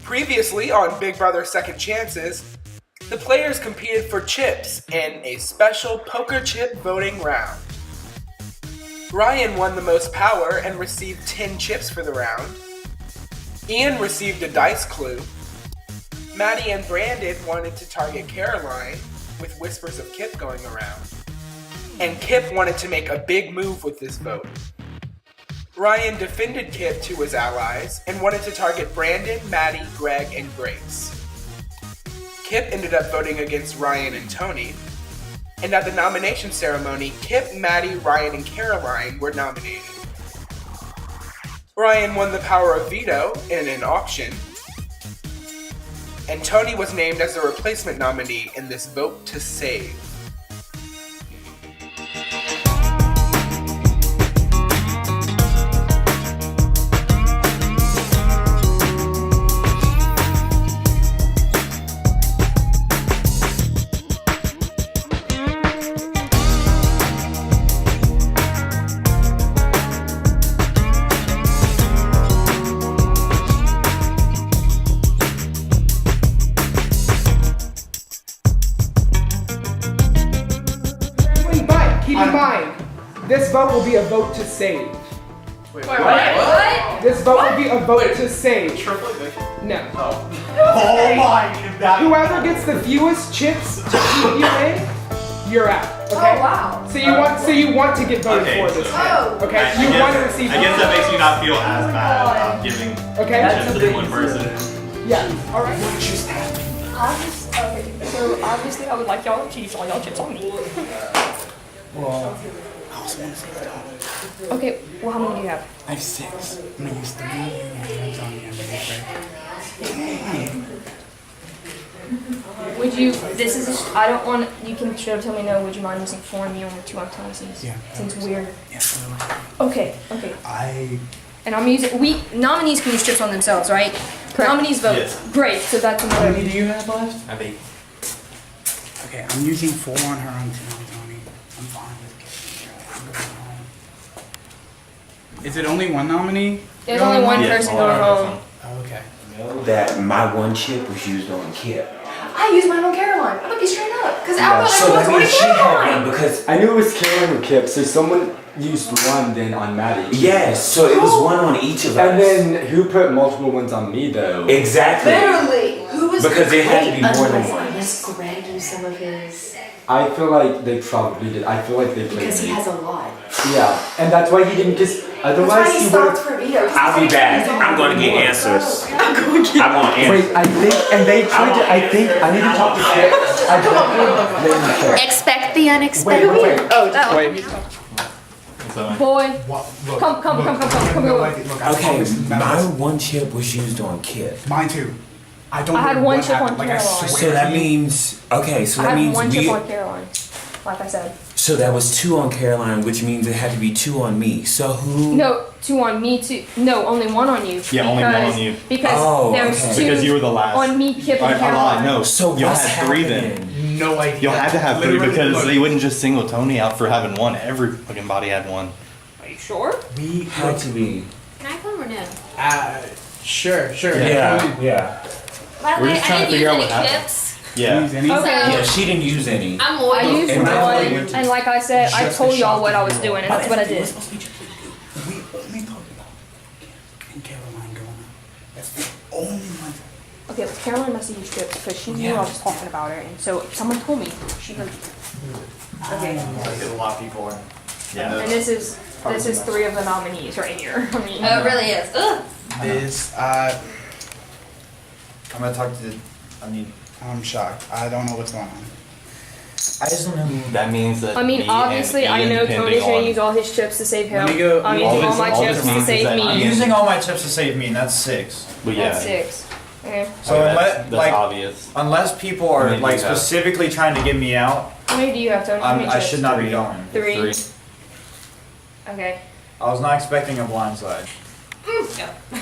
Previously on Big Brother Second Chances, the players competed for chips in a special poker chip voting round. Ryan won the most power and received 10 chips for the round. Ian received a dice clue. Maddie and Brandon wanted to target Caroline, with whispers of Kip going around. And Kip wanted to make a big move with this vote. Ryan defended Kip to his allies and wanted to target Brandon, Maddie, Greg, and Grace. Kip ended up voting against Ryan and Tony. And at the nomination ceremony, Kip, Maddie, Ryan, and Caroline were nominated. Ryan won the power of veto in an auction. And Tony was named as the replacement nominee in this vote to save. Keep in mind, this vote will be a vote to save. Wait, what? This vote will be a vote to save. Triple eviction? No. Oh. Oh my god. Whoever gets the fewest chips to keep you in, you're out. Okay? Oh wow. So you want to get voted for this time. Oh. Okay? You want to receive. I guess that makes you not feel as bad about giving Okay? chips to one person. Yeah. All right. So obviously I would like y'all to use all y'all chips on me. Well, I also want to say that. Okay, well how many do you have? I have 6. I'm gonna use 3 and hands on you. Would you, this is, I don't want, you can tell me no, would you mind using 4 on me or 2 on Tony since it's weird? Yeah. Okay. And I'm using, nominees can use chips on themselves, right? Correct. Nominees vote. Yes. Great, so that's How another. many do you have left? I think. Okay, I'm using 4 on her on 2 on Tony. I'm fine with getting home. Is it only one nominee? There's only one person going home. Oh, okay. That my one chip was used on Kip. I used mine on Caroline. I'm gonna be straight up. Because So that means she had one because I knew it was Caroline or Kip, so someone used one then on Maddie. yes, so it was one on each of us. And then who put multiple ones on me though? Exactly. Literally, who was Because it had to be more than unless one. Greg used some of his I feel like they probably did. I feel like they played because he me. has a lot. Yeah, and that's why he didn't just. That's Otherwise why he he stopped would. for veto. I'll be back. I'm going to get answers. I'm going to answers. Wait, I think, and they tried to. I think I need to talk to Kip. I definitely blame Kip. Expect the unexpected. Wait. Wait. Boy, come here. Okay, my one chip was used on Kip. Mine too. I don't I had know one what chip on happened. Like, I Caroline. swear So that to you. means, okay, so I that had means one chip we, on Caroline, like I said. so that was 2 on Caroline, which means it had to be 2 on me. So who? No, 2 on me, 2. No, only 1 on you. Yeah, only 1 on you. Because Oh, there's okay. 2 Because you were the last. on me, Kip, and I Caroline. lied. No. So you'll what's have 3 then. happening? No idea. You'll have to have 3 Literally, because look, they wouldn't just single Tony out for having 1. Every fucking body had 1. Are you sure? we Had to be. Can I come or no? Sure. Yeah. By the We're way, just trying I to didn't figure out use what any happened. chips. Yeah. Use any? Okay. Yeah, she didn't use any. I'm loyal. I used And that's one, what and like I said, I Just told a y'all shot what I was to doing, and that's what I did. We only talk about and Caroline going on. That's the only one. Okay, but Caroline must have used chips because she knew I was talking about her, and so someone told me. She heard. Okay, A lot of people are. Yeah. and this is 3 of the nominees right here. I mean, Oh, it really is. Ugh. I'm gonna talk to. I'm shocked. I don't know what's going on. I just don't know. That means that. I mean, obviously, I know Tony's gonna use all his chips to save him. Let me go- I'm all using all this- my all chips this to means is save that me. I'm Ian- using all my chips to save me, and that's 6. But yeah. That's 6. Okay. So that's obvious. unless people How are many do like you have? specifically trying to get me out, How many do you have, Tony? How many I chips? should not be 3. going. 3. 3. Okay. I was not expecting a blindside.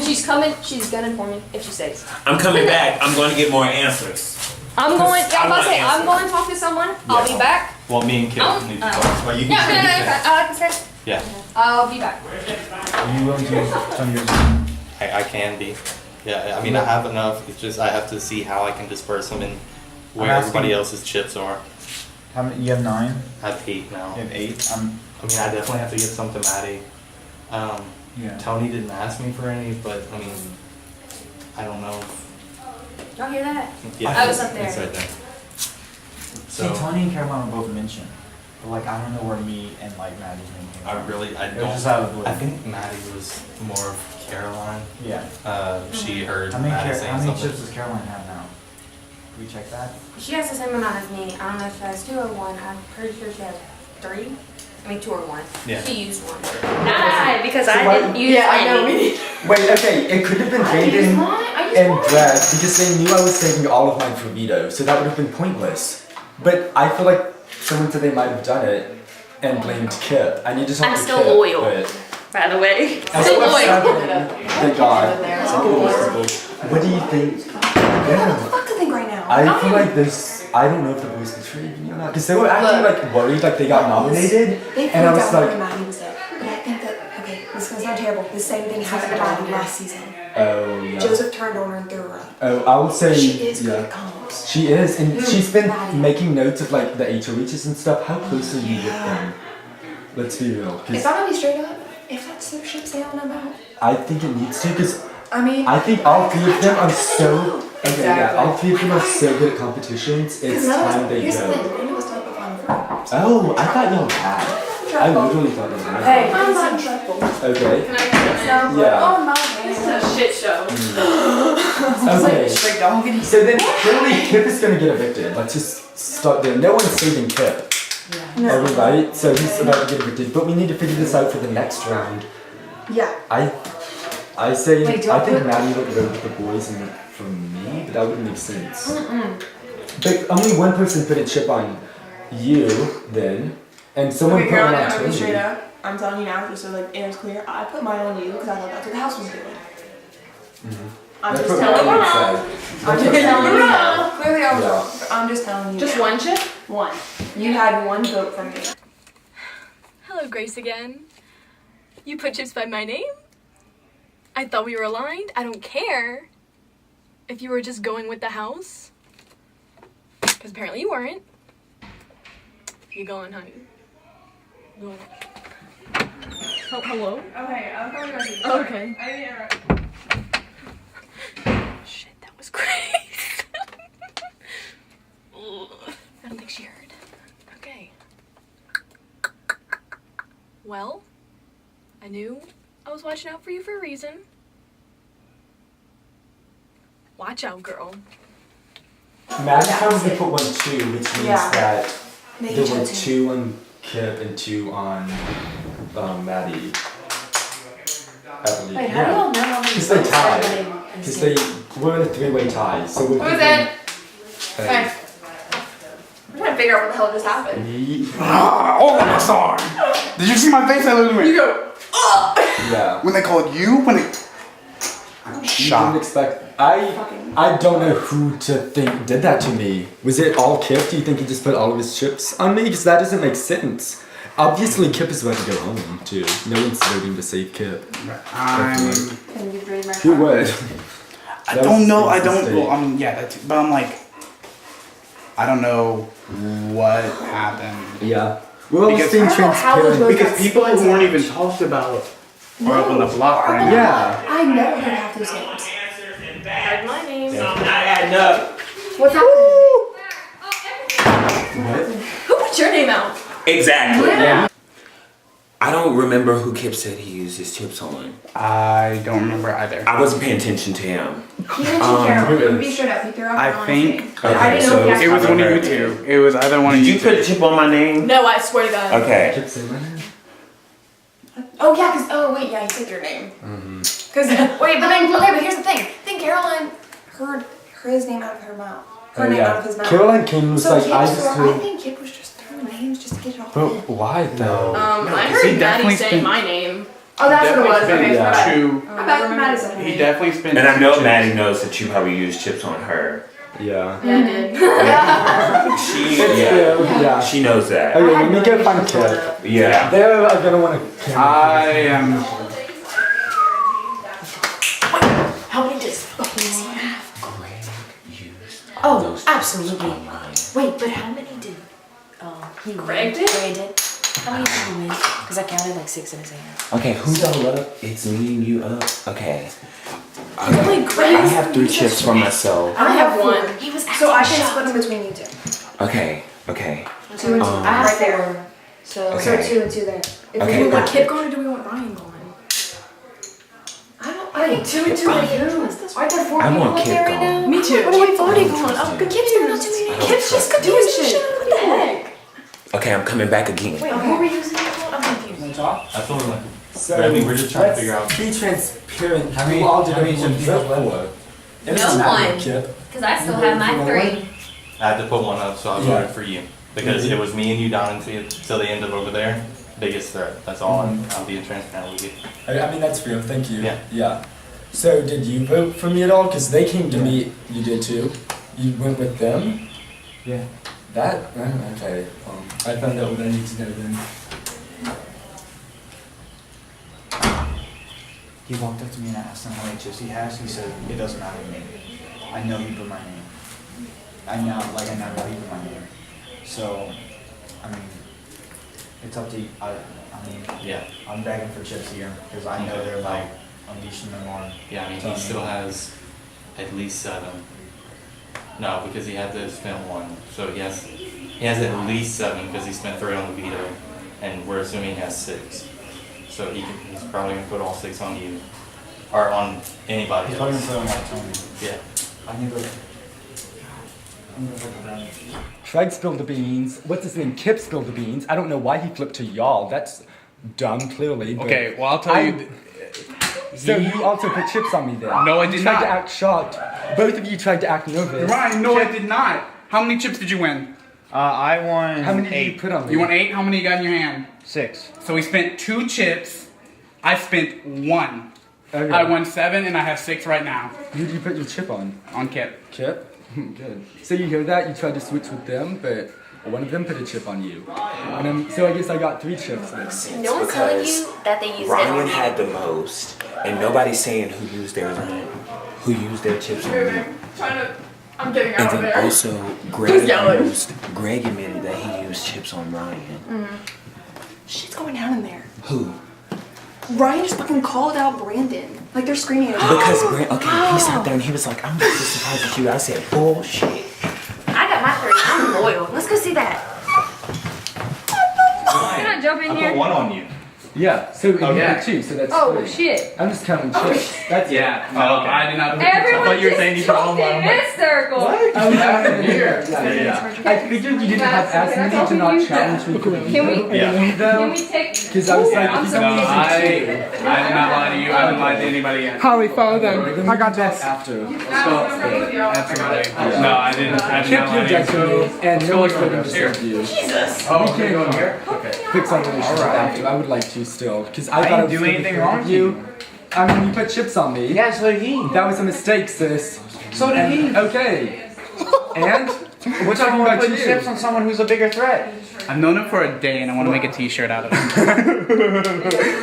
She's coming. She's gunning for me if she stays. I'm coming back. I'm going to get more answers. I'm going. Yeah, I'm about to say. I want I'm going to talk to someone. I'll be back. Well, me and Kip Oh, need to talk. Well, you No, can no, no, say no. I like to say. Yeah. I'll be back. Are you willing to use some of yours? I can be. Yeah, I mean, I have enough. It's just I have to see how I can disperse them and where I'm asking- everybody else's chips are. How many? You have 9. I have 8 now. You have 8. I mean, I definitely have to get some to Maddie. Yeah. Tony didn't ask me for any, but I mean, I don't know. Y'all hear that? Yeah, I was up there. It's right there. See, So Tony and Caroline were both mentioned. But like, I don't know where me and like Maddie's name came I from. really, I It was don't. just out of the blue. I think Maddie was more of Caroline. Yeah. She heard How many, Maddie saying how many something. chips does Caroline have now? Can we check that? She has the same amount as me. I don't know if she has 2 or 1. I'm pretty sure she has 3. I mean 2 or 1. Yeah. She used 1. Not I, because So I why- didn't use any. Wait, okay, it could have been Brandon and Brad because they knew I was saving all of mine for Vito, so that would have been pointless. But I feel like someone said they might have done it and blamed Kip. I need to talk I'm to still Kip, loyal. but- By the way. I'm Still still loyal. Thank God. What do you think? Yeah. Fuck the thing right now. I feel like this. I don't know if the boys betrayed me or not because they were acting like worried, like they got nominated, They and I was freaked out like, when Maddie was there. But I think that, okay, this gonna sound terrible. The same thing happened to Maddie last season. oh yeah. Joseph turned on her and threw her up. Oh, I would say She is good yeah. at comms. She is, and she's been Maddie. making notes of like the HOHs and stuff. How close are you with them? Let's be real, If because I'm gonna be straight up, if that's their ships they don't know about, I think it needs to. Because I mean, I think all 3 of them are so. Okay, yeah, Exactly. all 3 of them are so good at competitions. It's time they here's the thing, go. none of us talk about Final Four. Oh, I thought y'all had. I literally thought y'all had. Hey, I'm not truthful. Okay. Can I get this? Yeah. Oh my god. Shit show. Okay. So then clearly Kip is gonna get evicted. Let's just start there. No one's saving Kip. No. Right? So he's about to get evicted. But we need to figure this out for the next round. Yeah. I say Wait, do I I think put- Maddie would go with the boys and for me, but that wouldn't make sense. But only one person put a chip on you then, and someone Okay, put girl, one I'm on gonna be straight Tony. up. I'm telling you now, just so like air's clear. I put mine on you because I thought that's what the house was doing. I'm That's just what telling you. Maddie said. I'm That's just what telling you. Maddie now. Clearly I was Yeah. wrong. But I'm just telling you. Just now. one chip? One. You had one vote from me. Hello, Grace again. You put chips by my name? I thought we were aligned. I don't care if you were just going with the house. Because apparently you weren't. You going, honey? Going. Oh, hello? Okay, I'll call you back. Okay. I didn't interrupt. Shit, that was Grace. Ugh, I don't think she heard. Okay. Well, I knew I was watching out for you for a reason. Watch out, girl. Maddie probably put 1 2, which means Yeah. that Maybe there were two. 2 on Kip and 2 on Maddie. I believe. Wait, how do y'all know how many Because they votes tied. everybody Because they were in a 3-way tie. So we're Who's in? Hey. I'm trying to figure out what the hell just happened. Oh, my sorry. Did you see my face? I looked at me. You go, Yeah. When they called you, when they. I'm You didn't shocked. expect. I don't know who to think did that to me. Was it all Kip? Do you think he just put all of his chips on me? Because that doesn't make sense. Obviously, Kip is about to go home too. No one's voting to save Kip. I'm. Can you read my Who would? I That don't was know. I a don't. mistake. Well, yeah, that's. But I'm like. I don't know what happened. Yeah. We're always Because- being I don't know how those transparent. Because people who weren't even talked about are up on the block right now. Yeah. I never heard half those names. Heard my name. What's happening? What? Who put your name out? Exactly. Yeah. I don't remember who Kip said he used his chips on. I don't remember either. I wasn't paying attention to him. He mentioned Carol. who Let me is? be straight up. He threw out I Carol on think- his name. Okay, I didn't know so if he It was actually one of you Okay. two. It was either one of Did you you put a two. chip on my name? No, I swear to God. Okay. Kip say my name? Oh yeah, cause oh wait, yeah, he said your name. Cause wait, but here's the thing. I think Caroline heard his name out of her mouth. Her Oh name out of yeah. his mouth. Caroline came and was So like, Kip I just I heard. think Kip was just throwing names just to get it off. But why though? I No, 'cause heard he Maddie definitely saying spent- my name. Oh, that's what it was. Definitely Okay, spent forgot. two. I bet Madison. He definitely spent. And I know two Maddie knows that you probably used chips on her. Yeah. Yeah, I did. She, It's yeah, still, yeah. she knows that. Okay, let me go find Kip. Yeah. They're gonna want to. I am. How many discs? Oh, those absolutely. chips on mine. Wait, but how many did he Greg win? did? Greg did. How many did he win? Because I counted like 6 in his hand. Okay, who's all up? It's me and you up. Okay. Wait, Greg. I have 3 chips for myself. I have 1. He was So I can shocked. split them between you two. Okay, okay. 2 and 2. I have right 4. there. So Okay. 2 and 2 there. If Okay. we Do we want want Kip going or do we want Ryan going? I think 2 and 2 like who? Are there 4 I people want up Kip there right gone. now? Me too. What are we voting I don't on? trust Oh, you. good. Kip's doing not too I many. don't Kip's just trust doing you. shit. What the heck? Okay, I'm coming back again. Wait, who were using it for? I'm confused. Wanna talk? I told him like, So I mean, we're just trying to let's figure out. Be transparent. How many- Who all did how many everyone chips do you have vote left? for? It doesn't No matter, one. Kip. Because I still You have voted for my no 3. one? I had to put one up, so I Yeah. voted for you because it was me and you down until the end of over there. Biggest threat. That's all. I'm being transparent with you. I mean, that's real. Thank you. Yeah. Yeah. So, did you vote for me at all? Because they came to me. You did too. You went with them? Yeah. That? Okay. I found out what I need to know then. He walked up to me and asked him how many chips he has. He said, it doesn't matter to me. I know he put my name. I know he put my name. So, I mean, it's up to you. I mean, Yeah. I'm begging for chips here because I know they're like unleashing them on. Yeah. I mean, he still has at least 7. No, because he had to spend 1, so he has at least 7 because he spent 3 on the veto, and we're assuming he has 6. So he's probably gonna put all 6 on you, or on anybody He's probably else. gonna put them on Tony. Yeah. I need to. I'm gonna look around. Craig spilled the beans. What's his name? Kip spilled the beans. I don't know why he flipped to y'all. That's dumb, clearly. But Okay, well, I'll tell you. So you also put chips on me then? No, I You did tried not. to act shocked. Both of you tried to act nervous. Ryan, no, I did not. How many chips did you win? I won. How many did 8. you put on me? You won 8. How many you got in your hand? 6. So we spent 2 chips. I spent 1. Okay. I won 7, and I have 6 right now Who did you put your chip on? on Kip. Kip? Good. So you hear that? You tried to switch with them, but one of them put a chip on you. And so I guess I got 3 chips then. No one's telling Because you that they used Ryan it. had the most, and nobody's saying who used theirs on him, who used their chips on me. I'm getting And out of then there. also, Greg admitted that he used chips on Ryan. Shit's going down in there. Who? Ryan just fucking called out Brandon. Like they're screaming at him. Because he sat there and he was like, I'm just surprised at you. I said, bullshit. I got my 3. I'm loyal. Let's go see that. Can I jump in I put here? 1 on you. Yeah, so you Okay. put 2, so that's Oh 3. shit. I'm just counting chips. That's Yeah. No, okay. I did not. Everyone thought you were just saying you put all jumped mine. in this circle. Oh, yeah. I figured you didn't have as many to not challenge me. Can we? Yeah. Can we take? Because I was like, I'm he's so only I using 2. did not lie to you. I didn't lie to anybody yet. Holly, follow them. I got this. After. Absolutely. No, I didn't. I did Kip, not you lie to objected you. me, and no one's voting to serve you. Oh, We okay, can go here. fix on relationship after. I would like to still, because I thought didn't I was do gonna be anything fair wrong with to you. I mean, you put chips on me. Yeah, so did he. That was a mistake, sis. So did And- he. Okay. And we're talking Someone about putting you. chips on someone who's a bigger threat. I've known him for a day, and I want to make a T-shirt out of it.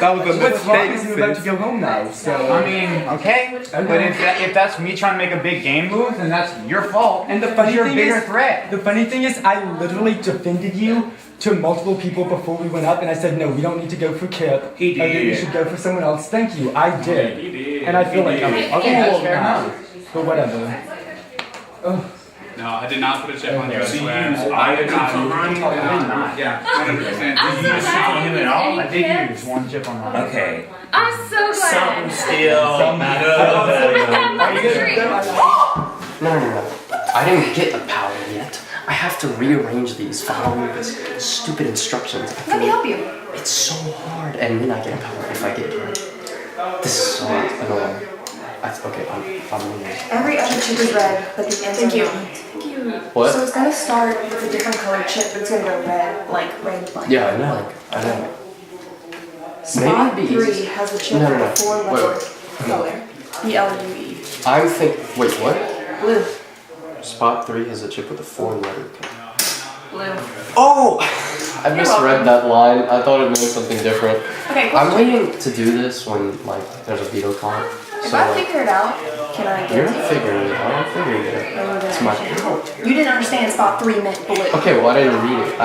That was a What's wrong mistake, is you're about to sis. go home now, so. I mean, okay, but if that's me trying to make a big game move, then that's your fault. And the funny you're a thing bigger is, threat. the funny thing is, I literally defended you to multiple people before we went up, and I said, no, we don't need to go for Kip. He did. I think we should go for someone else. Thank you, I did. He did. And I feel like I'm Okay, that's fair now. enough. But whatever. No, I did not put a chip on you. I Okay. swear. So you I did not. Ryan? Yeah, 100%. I'm so glad. I did use 1 chip on mine. Okay. I'm so glad. Still matters. No. I didn't get the power yet. I have to rearrange these following these stupid instructions. Let me help you. It's so hard, and then I get a power if I get it right. This is so annoying. Okay, I'm winning. Every other chip is red, but the ends are not. Thank you. What? So it's gonna start with a different colored chip, but it's gonna go red, like red line. Yeah, I know. I know. Spot Maybe it'd be 3 easy. has a chip No. with a 4-letter Wait. color. BLUE. I'm thinking. Wait, what? Blue. Spot 3 has a chip with a 4-letter code. Blue. Oh! I misread that line. I thought it meant something different. Okay, I'm waiting to do this when, like, there's a veto call. If I figure it out, can I get You're it? not figuring it out. I'm figuring it out. It's my You didn't understand spot 3 meant blue. Okay, well, I didn't read it.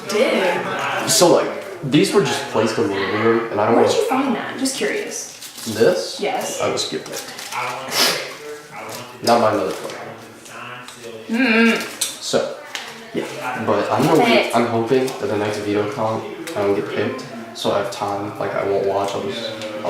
Did. So, like, these were just placed in the living room, and I don't Where know. did you find that? Just curious. This? Yes. I was skipping it. Not my motherfucker. So, yeah. But I'm hoping that the next video comp, I don't get picked, so I have time. Like, I won't watch. I'll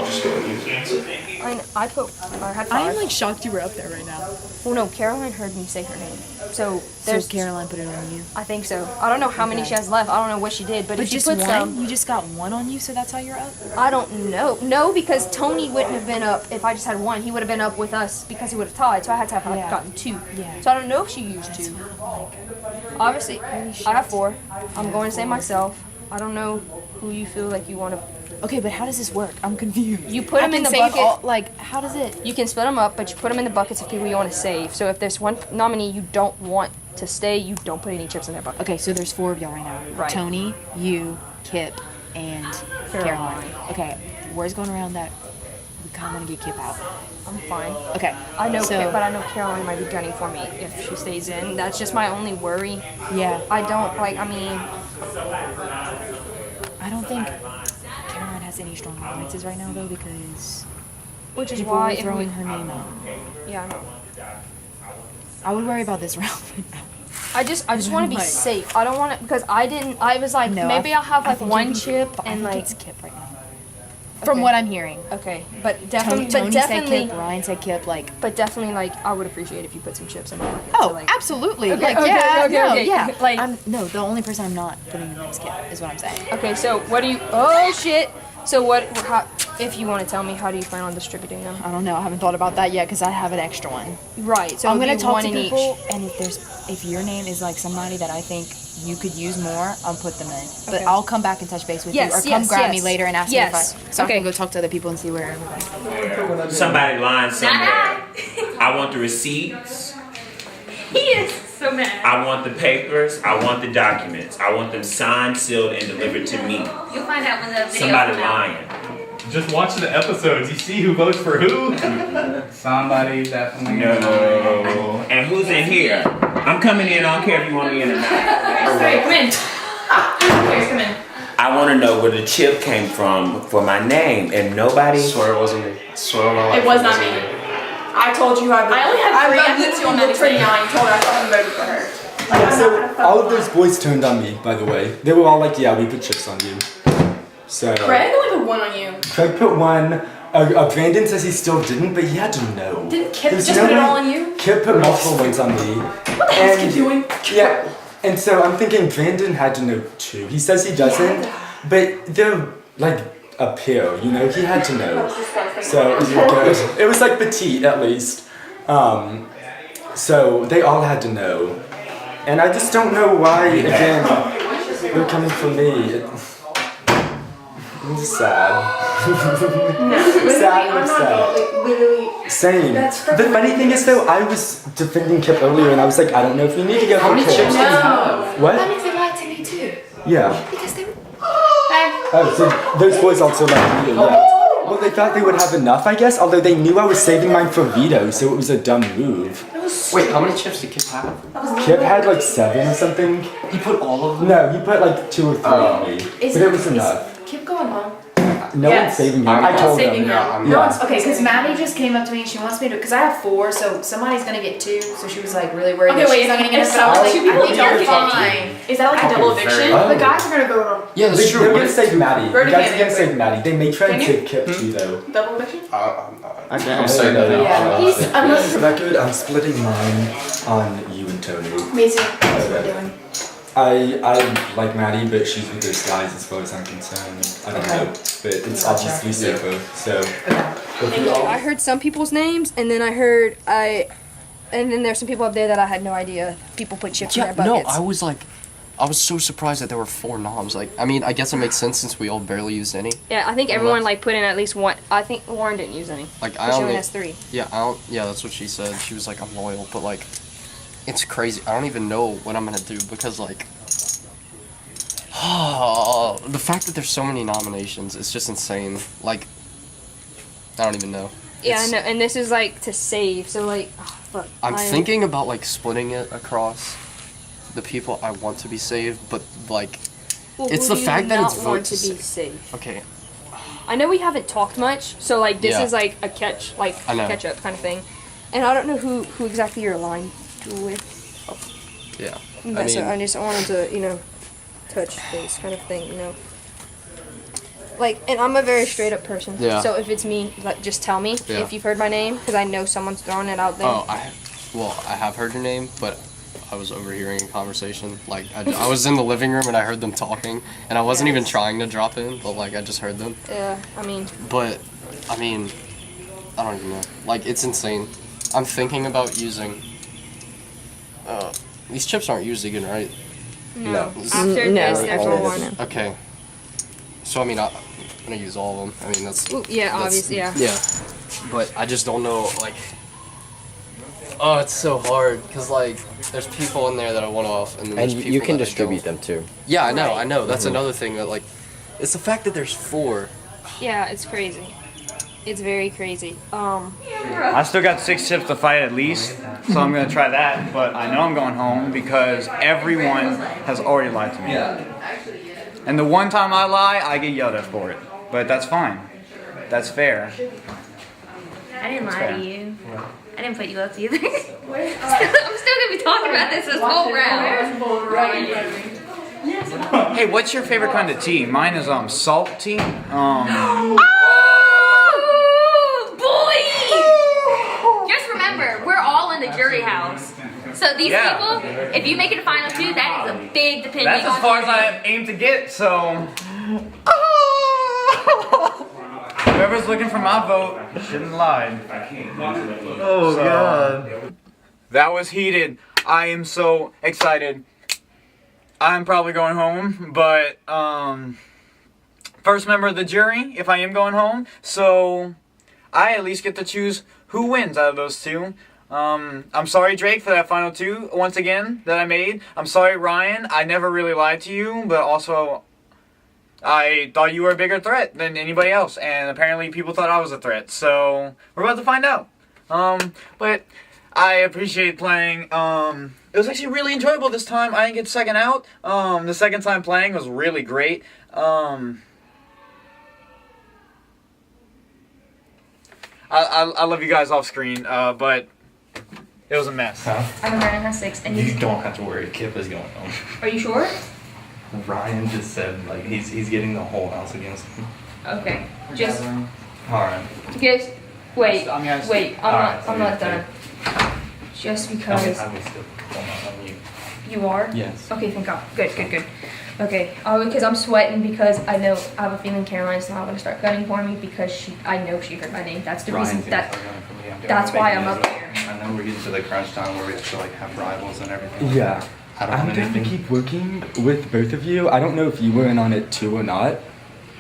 just go and use it. That's it. I had 5. I'm like shocked you were up there right now. Well, no, Caroline heard me say her name. So there's Caroline put it on you. I think so. I don't know how many she has left. I don't know what she did, but if she just put one? some, You just got one on you, so that's how you're up? I don't know. No, because Tony wouldn't have been up if I just had one. He would have been up with us because he would have tied. So I had to have gotten 2. Yeah. So I don't know if she used 2. Obviously, I have 4. I'm going to say myself. I don't know who you feel like you want to. Okay, but how does this work? I'm confused. You put them in the bucket. How does it? You can split them up, but you put them in the buckets of people you want to save. So if there's one nominee you don't want to stay, you don't put any chips in their bucket. Okay, so there's 4 of y'all right now. Right. Tony, you, Kip, and Caroline. Okay, word's going around that we kind of want to get Kip out. I'm fine. Okay. I know, so, but I know Caroline might be gunning for me if she stays in. That's just my only worry. Yeah. I don't like. I mean, I don't think Caroline has any strong alliances right now though, because which is people why are if throwing we, her name out. Yeah, I know. I would worry about this round. I just want to be Like- safe. I don't want to because I was like No, maybe I'll have I like think one you- chip I and think like it's Kip right now. From Okay. what I'm hearing. Okay, but Tony, definitely, Tony said definitely, Kip, Ryan said Kip, like. but definitely, like I would appreciate if you put some chips in my bucket. Oh, so, like, absolutely. Okay, like, okay, yeah, okay, no, okay. yeah. Like- no, the only person I'm not putting in is Kip, is what I'm saying. Okay, so what do you? Oh shit! So what? How, if you want to tell me, how do you plan on distributing them? I don't know. I haven't thought about that yet because I have an extra one. Right. So I'm it'll gonna be talk one to in people, each. and if your name is like somebody that I think you could use more, I'll put them in. But Okay. I'll come back and touch base with Yes, you, or come yes, grab me yes. later and ask Yes. me if so I Okay. can go talk to other people and see where everybody. Somebody lying somewhere. I want the receipts. He is so mad. I want the papers. I want the documents. I want them signed, sealed, and delivered to me. You'll find out when the video Somebody comes out. lying. Just watch the episodes. You see who votes for who. Somebody definitely. No. And who's in here? I'm coming in. I don't care if you want me in or not. Sorry, come in. Please come in. I want to know where the chip came from for my name, and nobody. I swear it wasn't me. I swear on my life. It was not me. I told you I only had 3. I literally literally looked pretty young and told her I fucking voted for her. Yeah, so all of those boys turned on me, by the way. They were all like, yeah, we put chips on you. So Craig only put 1 on you. Craig put 1. Brandon says he still didn't, but he had to know. Didn't Kip There's just no put it way- all on you? Kip put multiple ones on me. What the hell is Kip doing? Yeah, and so I'm thinking Brandon had to know too. He says he doesn't, but they're like up here, you know. He had to know. So it was good. It was like petite at least. So they all had to know, and I just don't know why. Again, they're coming for me. I'm just sad. Sad and upset. Same. The funny thing is though, I was defending Kip earlier and I was like, I don't know if you need to go How many for Kip. chips do you have? What? That means they lied to me too. Yeah. Because they were. Oh, so those boys also like me, yeah. Well, they thought they would have enough, I guess, although they knew I was saving mine for Vito, so it was a dumb move. Wait, how many chips did Kip have? Kip had like 7 or something. He put all of them? No, he put like 2 or 3 on me. But it was enough. Keep going home. No one's saving him. I told them. No one's okay, because Maddie just came up to me and she wants me to, because I have 4, so somebody's gonna get 2, so she was like really worried that she's not gonna get a so like, two people I think don't you're get fine. Is that like a double eviction? Oh. The guys are gonna go to Yeah, that's true. They're What gonna if- save Maddie. Verdi You guys are can't gonna do save it. Maddie. They may try and Can you? save Kip too, though. double eviction? I'm saying that now. Yeah, he's unless Record, I'm splitting mine on you and Tony. me too. That's what we're doing. I like Maddie, but she's with those guys as far as I'm concerned. I don't know, but it's obviously safer. So, I heard some people's names, and then and then there's some people up there that I had no idea. People put chips in Yeah, their no, buckets. I was so surprised that there were 4 noms. Like, I mean, I guess it makes sense since we all barely used any. Yeah, I think everyone like put in at least one. I think Lauren didn't use any. Like, She only has 3. Yeah, yeah, that's what she said. She was like, I'm loyal, but like, it's crazy. I don't even know what I'm gonna do because like, the fact that there's so many nominations is just insane. Like, I don't even know. Yeah, I know. And this is like to save. So like, oh, fuck. I'm thinking about like splitting it across the people I want to be saved, but like, Well, it's who the do fact you that not it's want vote to be safe. Okay. I know we haven't talked much, so like this Yeah. is like a catch, like I know. catch up kind of thing, and I don't know who exactly you're aligned with. Yeah. But so I just wanted to touch base kind of thing, Like, and I'm a very straight up person. Yeah. So if it's me, like, just tell me Yeah. if you've heard my name, because I know someone's throwing it out there. Oh, I have heard your name, but I was overhearing a conversation. Like, I was in the living room and I heard them talking, and I wasn't even trying to drop in, but like I just heard them. Yeah, I mean. But, I mean, I don't even know. Like, it's insane. I'm thinking about using. These chips aren't used again, right? No. After this, there's one. Okay. So I mean, I'm gonna use all of them. I mean, that's. Ooh, yeah, obviously, yeah. Yeah. But I just don't know, like. Oh, it's so hard because like there's people in there that I want off, and then there's people you can that I distribute don't. them too. Yeah, I know, I know. That's Mhm. another thing that like, it's the fact that there's 4. Yeah, it's crazy. It's very crazy. I still got 6 chips to fight at least, so I'm gonna try that. But I know I'm going home because everyone has already lied to me. And the one time I lie, I get yelled at for it. But that's fine. That's fair. I didn't lie fair. to you. I didn't put you up either. I'm still gonna be talking about this whole round. Hey, what's your favorite kind of tea? Mine is salt tea. Oh, boy! Just remember, we're all in the jury house. So these people, if you make it a final 2, that is a big depending That's as on far the as I aim to get, so... Whoever's looking for my vote shouldn't lie. Oh, God. That was heated. I am so excited. I'm probably going home, but first member of the jury if I am going home, so I at least get to choose who wins out of those 2. I'm sorry, Drake, for that final 2 once again that I made. I'm sorry, Ryan. I never really lied to you, but also I thought you were a bigger threat than anybody else, and apparently people thought I was a threat. So we're about to find out. But I appreciate playing. It was actually really enjoyable this time. I didn't get second out. The second time playing was really great. I love you guys off screen, but it was a mess. I'm Ryan has 6, and You don't have to worry. Kip is going home. Are you sure? Ryan just said like he's getting the whole house against him. Okay. Just Alright. wait, wait. I'm Alright, so not you're done. Just because I will still on you. you are. Yes. Okay, thank God. Good. Okay. Because I'm sweating because I know I have a feeling Caroline's not gonna start gunning for me because I know she heard my name. That's the reason that's why I'm up here. I know we're getting to the crunch time where we have to like have rivals and everything. Yeah. I don't I'm want going to anything. keep working with both of you. I don't know if you were in on it too or not.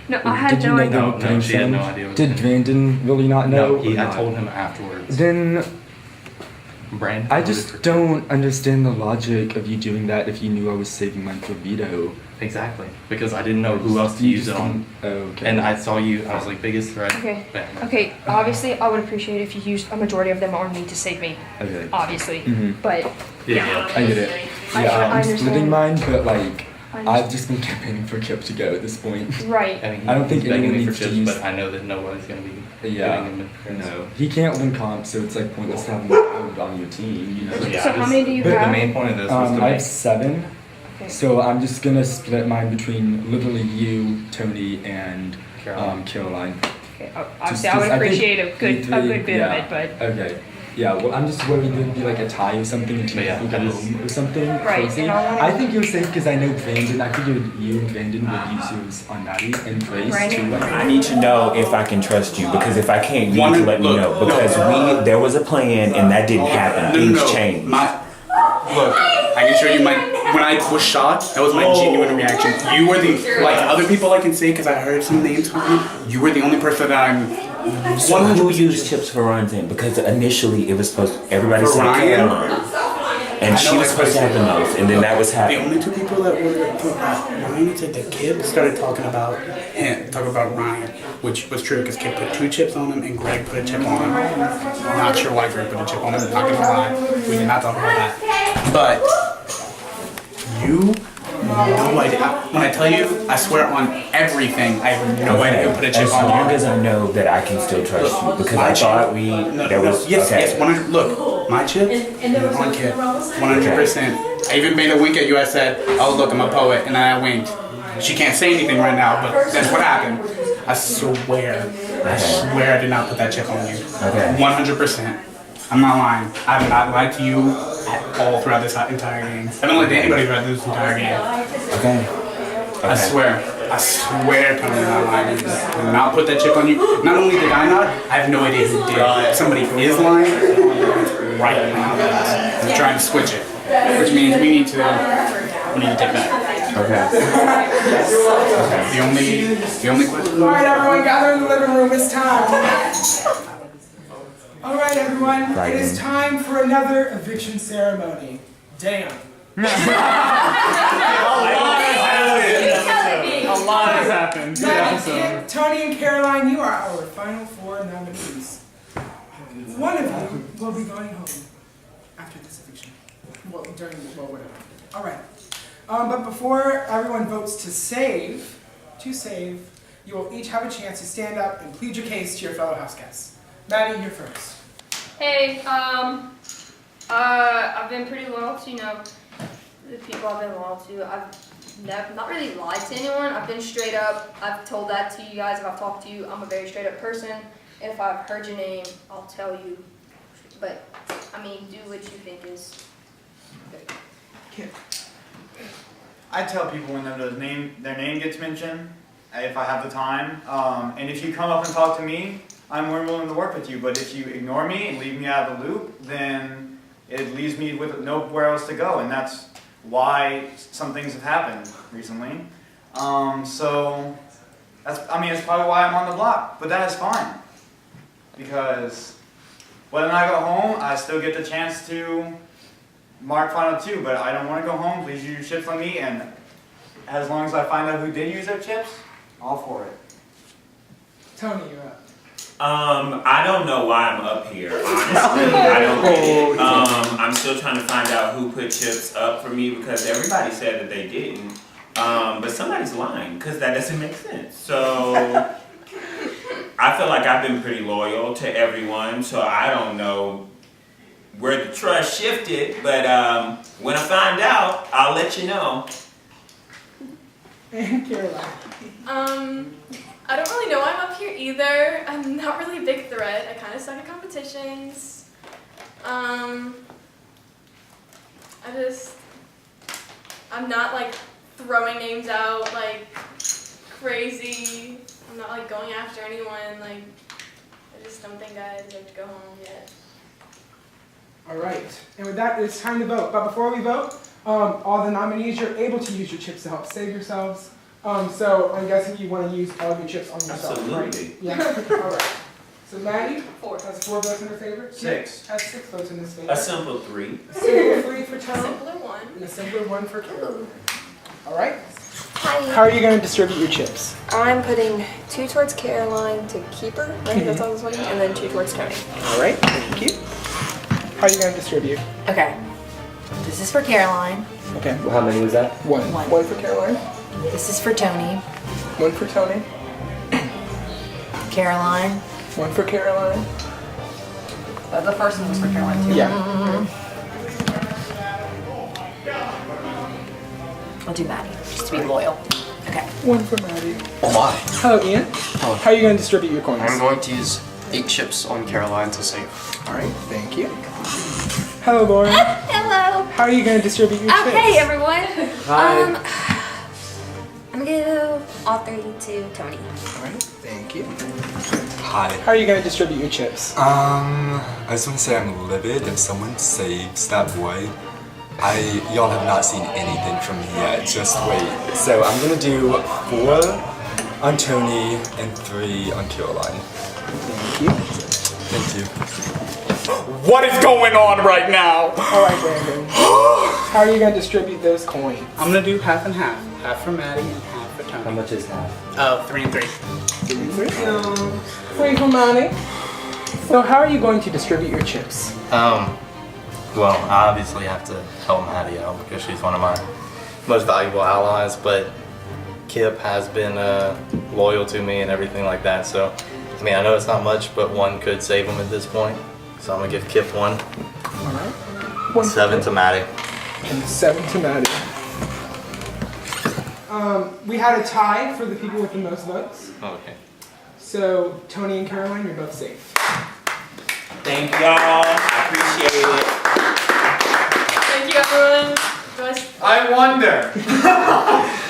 No, I had Did you no know idea. they were playing she had no Sims? idea what Did Brandon really not know? No, or I not? told him afterwards. Then Brandon. I just don't understand the logic of you doing that if you knew I was saving mine for veto. Exactly, because I didn't know who else to use it on. Okay. And I saw you. I was like biggest threat. Okay. Bam. Okay. Obviously, I would appreciate if you used a majority of them on me to save me. Okay. Obviously, Mhm. but Yeah. I get it. I Yeah, I'm understand. splitting mine, but like, I I've just been campaigning for Kip to go at this point. right. I mean, I don't think he's begging anyone me for needs to chips, use. but I know that nobody's gonna be Yeah. giving him a No, he can't win comp, so it's like pointless to have him on your team. You know. Yeah, So how many do you But have? The main point of this was to I make. have 7. Okay. So I'm just gonna split mine between literally you, Tony, and Caroline. Okay. Obviously, I would appreciate a good bit of it, but. Okay. Yeah, well, I'm just worried there'd be like a tie or something and two Yeah, people I go just- home or something Right, crazy. and I wanna- I think you're safe because I know Brandon. I figured you and Brandon would use yours on Maddie and Grace too. I need to know if I can trust you because if I can't, you need to let me know because there was a plan and that didn't happen. Things changed. Look, I can show you when I was shot, that was my genuine reaction. You were other people I can say because I heard some names from you, you were the only person that I'm So who used chips for Ryan's name? Because initially it was supposed to, everybody For said Ryan? Caroline. And she was supposed to have the most, and then that was The happening. only two people that were Ryan said that Kip started talking about Ryan, which was true because Kip put 2 chips on him and Greg put a chip on him. I'm not sure why Greg put a chip on him. Not gonna lie, we did not talk about that. But you, no idea. When I tell you, I swear on everything, I have no idea who put a chip As on you. long as I know that I can still trust you, because I thought there was Yes, okay. yes, 100. Look, my chip on Kip, 100%. I even made a wink at you. I said, "Oh, look, I'm a poet," and then I winked. She can't say anything right now, but that's what happened. I swear I did not put that chip on you. Okay. 100%. I'm not lying. I have not lied to you at all throughout this entire game. I haven't lied to anybody throughout this entire game. Okay. I swear, Tony, I'm not lying. I did not put that chip on you. Not only did I not, I have no idea who did. Somebody is lying right now. I'm trying to switch it, which means we need to take that. Okay. The only question. All right, everyone, gather in the living room. It's time. All right, everyone. It is time for another eviction ceremony. Damn. A lot has happened. Maddie, Tony, and Caroline, you are our final 4 nominees. One of you will be going home after this eviction. Well, whatever. All right. But before everyone votes to save, you will each have a chance to stand up and plead your case to your fellow house guests. Maddie, you're first. Hey, I've been pretty loyal to, the people I've been loyal to. I've not really lied to anyone. I've been straight up. I've told that to you guys if I've talked to you. I'm a very straight up person. If I've heard your name, I'll tell you. But, do what you think is good. I tell people when their name gets mentioned, if I have the time. And if you come up and talk to me, I'm more willing to work with you. But if you ignore me and leave me out of the loop, then it leaves me with nowhere else to go. And that's why some things have happened recently. So that's probably why I'm on the block. But that is fine. Because when I go home, I still get the chance to mark final 2, but I don't want to go home. Please use your chips on me, and as long as I find out who did use their chips, all for it. Tony, you're up. I don't know why I'm up here, honestly. I don't get it. I'm still trying to find out who put chips up for me because everybody said that they didn't. But somebody's lying because that doesn't make sense. So I feel like I've been pretty loyal to everyone, so I don't know where the trust shifted, but when I find out, I'll let you know. And Caroline. I don't really know why I'm up here either. I'm not really a big threat. I kind of suck at competitions. I'm not like throwing names out like crazy. I'm not like going after anyone. Like, I just don't think I deserve to go home yet. All right, and with that, it's time to vote. But before we vote, all the nominees, you're able to use your chips to help save yourselves. So I'm guessing you want to use all of your chips on yourself, Absolutely. right? Yeah. All right. So Maddie 4 has 4 votes in her favor. 6 has 6 votes in his favor. A simple 3. A simple 3 for Tony. Simpler 1. And a simpler 1 for Caroline. All right. Hi. How are you going to distribute your chips? I'm putting 2 towards Caroline to keep her, right? That's all this one, and then 2 towards Tony. All right. Thank you. How are you going to distribute? Okay. This is for Caroline. Okay. Well, how many was that? 1. 1 for Caroline. This is for Tony. 1 for Tony. Caroline. 1 for Caroline. The first one was for Caroline too. Yeah. I'll do Maddie, just to be loyal. Okay. 1 for Maddie. Oh my. Hello, Ian. Hello. How are you going to distribute your coins? I'm going to use 8 chips on Caroline to save. All right, thank you. Hello, Lauren. Hello. How are you going to distribute your chips? Okay, everyone. Hi. I'm gonna go all 3 to Tony. All right, thank you. Hi. How are you going to distribute your chips? I just want to say I'm livid if someone saves that boy. Y'all have not seen anything from me yet, just wait. So I'm gonna do 4 on Tony and 3 on Caroline. Thank you. Thank you. What is going on right now? All right, Brandon. How are you gonna distribute those coins? I'm gonna do half and half. Half for Maddie and half for Tony. How much is half? Oh, 3 and 3. 3 and 3. 3 for Maddie. So how are you going to distribute your chips? Well, I obviously have to help Maddie out because she's one of my most valuable allies, but Kip has been loyal to me and everything like that, so I mean, I know it's not much, but 1 could save him at this point. So I'm gonna give Kip 1. All right. 7 to Maddie. And 7 to Maddie. We had a tie for the people with the most votes. Oh, okay. So Tony and Caroline, you're both safe. Thank y'all. I appreciate it. Thank you, everyone. I wonder.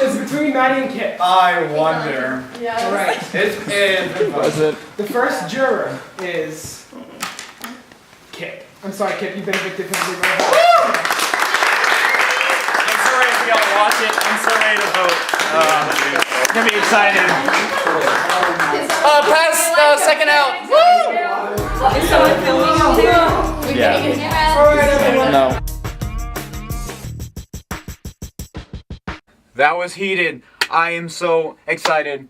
It's between Maddie and Kip. I wonder. Yeah. All right. The first juror is Kip. I'm sorry, Kip. You've been evicted from the room. I'm so ready for y'all to watch it. I'm so ready to vote. It's gonna be excited. Pass second out. Woo! Is someone filming? Yeah. All right, everyone. No. That was heated. I am so excited.